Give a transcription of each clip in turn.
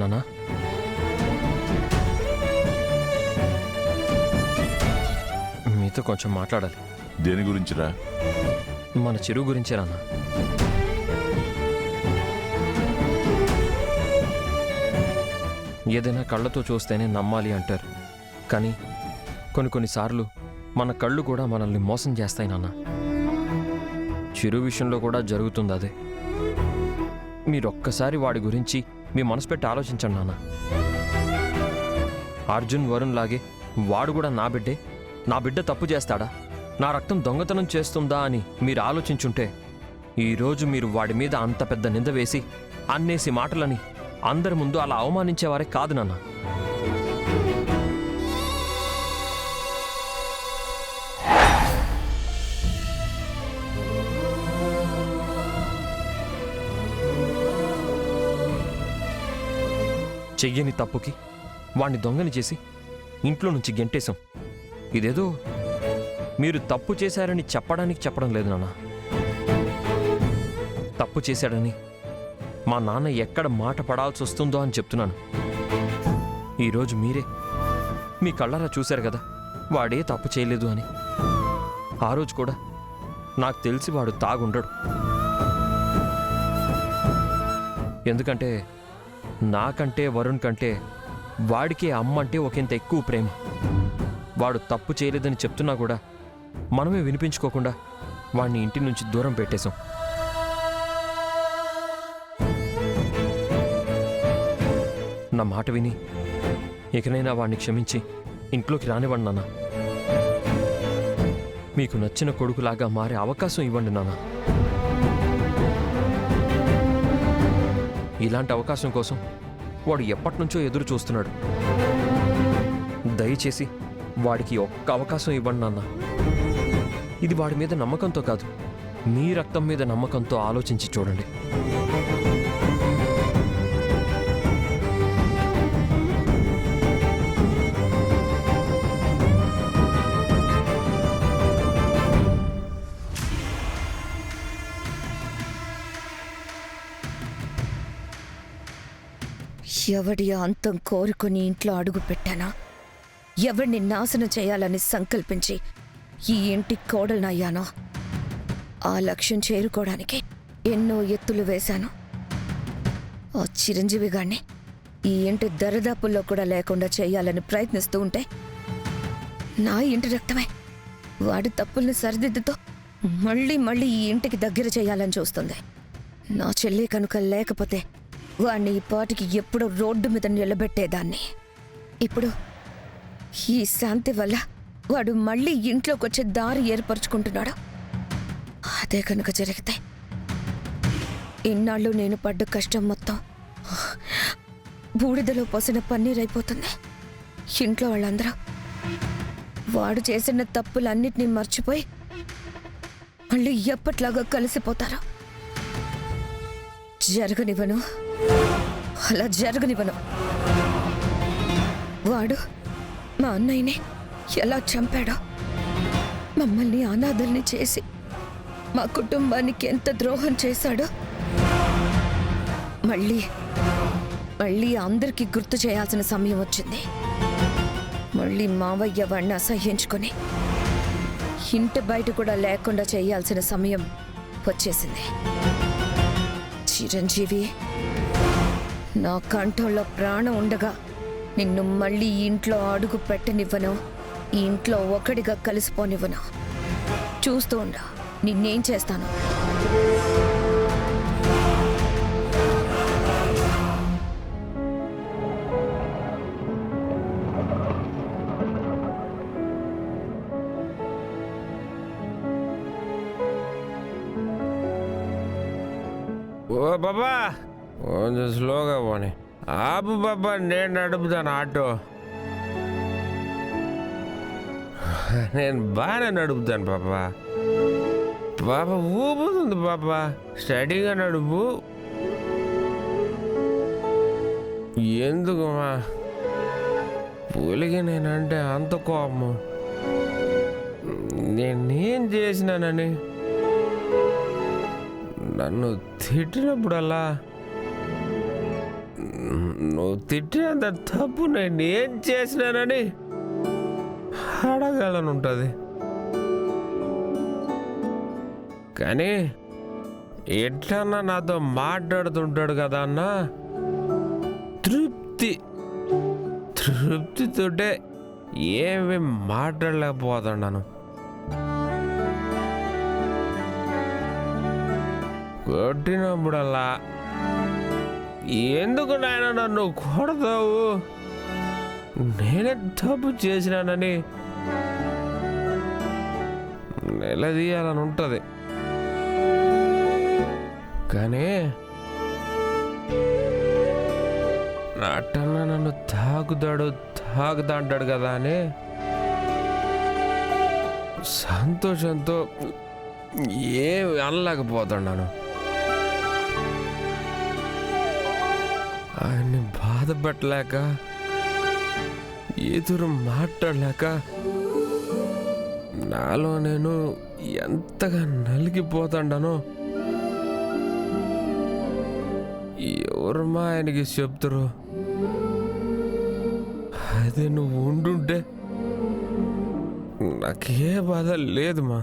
నానా, మీతో కొంచెం మాట్లాడాలి. దేని గురించిరా? మన చిరు గురించే నాన్న. ఏదైనా కళ్ళతో చూస్తేనే నమ్మాలి అంటారు, కానీ కొన్నిసార్లు మన కళ్ళు కూడా మనల్ని మోసం చేస్తాయి నాన్న. చిరు విషయంలో కూడా జరుగుతుంది అదే. మీరొక్కసారి వాడి గురించి మీ మనసు పెట్టి ఆలోచించండి నాన్న. అర్జున్ వరుణ్ లాగే వాడు కూడా నా బిడ్డే. నా బిడ్డ తప్పు చేస్తాడా, నా రక్తం దొంగతనం చేస్తుందా అని మీరు ఆలోచించుంటే ఈరోజు మీరు వాడి మీద అంత పెద్ద నింద వేసి అన్నేసి మాటలని అందరి ముందు అలా అవమానించేవారే కాదు నాన్న. చెయ్యని తప్పుకి వాణ్ణి దొంగని చేసి ఇంట్లో నుంచి గెంటేశాం. ఇదేదో మీరు తప్పు చేశారని చెప్పడం లేదు నాన్న. తప్పు చేశాడని మా నాన్న ఎక్కడ మాట పడాల్సి వస్తుందో అని చెప్తున్నాను. ఈరోజు మీరే మీ కళ్ళారా చూశారు కదా వాడే తప్పు చేయలేదు అని. ఆ రోజు కూడా నాకు తెలిసి వాడు తాగుండడు. ఎందుకంటే నాకంటే వరుణ్ కంటే వాడికే అమ్మంటే ఒకంత ఎక్కువ ప్రేమ. వాడు తప్పు చేయలేదని చెప్తున్నా కూడా మనమే వినిపించుకోకుండా వాడిని ఇంటి నుంచి దూరం పెట్టేశాం. నా మాట విని ఇకనైనా వాడిని క్షమించి ఇంట్లోకి రానివ్వండి నాన్న. మీకు నచ్చిన కొడుకులాగా మారే అవకాశం ఇవ్వండి నాన్న. ఇలాంటి అవకాశం కోసం వాడు ఎప్పటినుంచో ఎదురు చూస్తున్నాడు. దయచేసి వాడికి ఒక్క అవకాశం ఇవ్వండి నాన్న. ఇది వాడి మీద నమ్మకంతో కాదు, మీ రక్తం మీద నమ్మకంతో ఆలోచించి చూడండి. ఎవడి అంతం కోరుకొని ఇంట్లో అడుగు పెట్టానా, ఎవడిని నాశనం చేయాలని సంకల్పించి ఈ ఇంటి కోడలనయ్యానో ఆ లక్ష్యం చేరుకోవడానికి ఎన్నో ఎత్తులు వేశాను. ఆ చిరంజీవి గారిని ఈ ఇంటి దరిదాపుల్లో కూడా లేకుండా చేయాలని ప్రయత్నిస్తూ ఉంటే నా ఇంటి రక్తమే వాడి తప్పుల్ని సరిదిద్దుతో మళ్ళీ ఈ ఇంటికి దగ్గర చేయాలని చూస్తుంది. నా చెల్లి కనుక లేకపోతే వాణ్ణి ఈ పాటికి ఎప్పుడో రోడ్డు మీద నిలబెట్టేదాన్ని. ఇప్పుడు ఈ శాంతి వల్ల వాడు మళ్ళీ ఇంట్లోకి వచ్చే దారి ఏర్పరచుకుంటున్నాడు. అదే కనుక జరిగితే ఇన్నాళ్ళు నేను పడ్డ కష్టం మొత్తం బూడిదలో పోసిన పన్నీరైపోతుంది. ఇంట్లో వాళ్ళందరూ వాడు చేసిన తప్పులన్నిటినీ మర్చిపోయి మళ్ళీ ఎప్పట్లాగా కలిసిపోతారు. జరగనివ్వను, అలా జరగనివ్వను. వాడు మా అన్నయ్యని ఎలా చంపాడో, మమ్మల్ని అనాథల్ని చేసి మా కుటుంబానికి ఎంత ద్రోహం చేశాడో మళ్ళీ అందరికీ గుర్తు చేయాల్సిన సమయం వచ్చింది. మళ్ళీ మావయ్య వాడిని అసహ్యించుకొని ఇంటి బయట కూడా లేకుండా చేయాల్సిన సమయం వచ్చేసింది. చిరంజీవి, నా కంఠంలో ప్రాణం ఉండగా నిన్ను మళ్ళీ ఇంట్లో అడుగు పెట్టనివ్వను, ఈ ఇంట్లో ఒకటిగా కలిసిపోనివ్వను. చూస్తూ ఉండు నిన్నేం చేస్తాను. ఓ బాబా, కొంచెం స్లోగా పోనీ. ఆపు బాబా, నేను నడుపుతాను ఆటో. నేను బాగానే నడుపుతాను పాపా. పాప ఊపుతుంది పాపా, స్టడీగా నడుపు. ఎందుకమ్మా పులికి నేనంటే అంత కోపము? నేనేం చేసినానని? నన్ను తిట్టినప్పుడల్లా నువ్వు తిట్టినంత తప్పు నేను ఏం చేసినానని అడగాలని ఉంటుంది. కానీ ఎట్లన్నా నాతో మాట్లాడుతుంటాడు కదా అన్న, తృప్తితోటే ఏమి మాట్లాడలేకపోతున్నాను. కొట్టినప్పుడల్లా ఎందుకు నాయన నన్ను కొడతావు, నేనే తప్పు చేసినానని నిలదీయాలని ఉంటుంది. కానీ అట్టన్నా నన్ను తాగుతా అంటాడు కదా అని సంతోషంతో ఏమి అనలేకపోతున్నాను. ఆయన్ని బాధ పెట్టలేక, ఎదురు మాట్లాడలేక నాలో నేను ఎంతగా నలిగిపోతాడానో ఎవరు మా ఆయనకి చెప్తారు. అదే నువ్వు ఉండుంటే నాకే బాధ లేదు మా.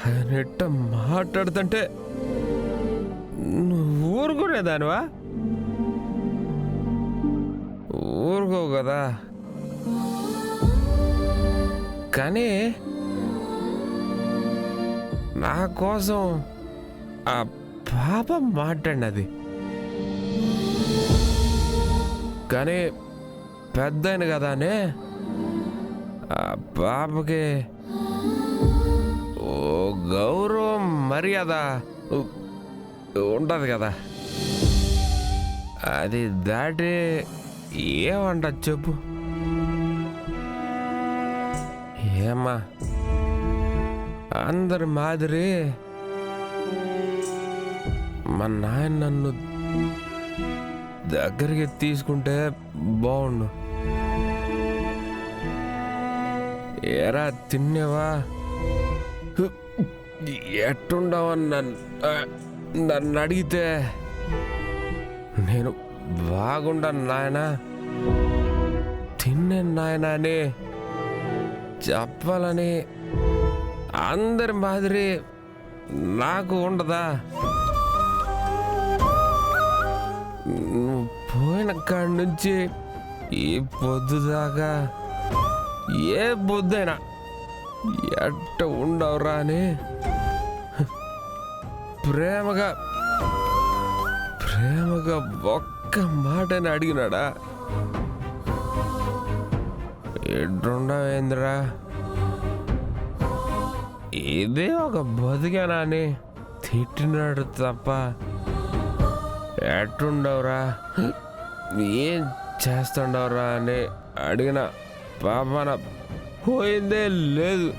ఆయన ఎట్ట మాట్లాడుతుంటే నువ్వు ఊరుకునేదానివా? ఊరుకోవు కదా. కానీ నా కోసం ఆ పాప మాట్లాడినది. కానీ పెద్దయిన కదానే ఆ పాపకి ఓ గౌరవం మర్యాద ఉంటుంది కదా, అది దాటి ఏమంట చెప్పు. ఏమ్మా అందరి మాదిరి మా నాయన నన్ను దగ్గరికి తీసుకుంటే బాగుండు. ఎరా తిన్నావా, ఎట్టుండవని నన్ను అడిగితే నేను బాగుండను నాయన, తిన్నే నాయన అని చెప్పాలని అందరి మాదిరి నాకు ఉండదా? నువ్వు పోయిన కాడి నుంచి ఈ పొద్దు దాకా ఏ పొద్దైనా ఎట్ట ఉండవురా అని ప్రేమగా ఒక్క మాటని అడిగినాడా? ఎట్టుండవేంద్రా, ఇదే ఒక బతికేనా అని తిట్టినాడు తప్ప ఎట్టుండవురా, ఏం చేస్తుండవురా అని అడిగిన పాపన పోయిందే లేదు.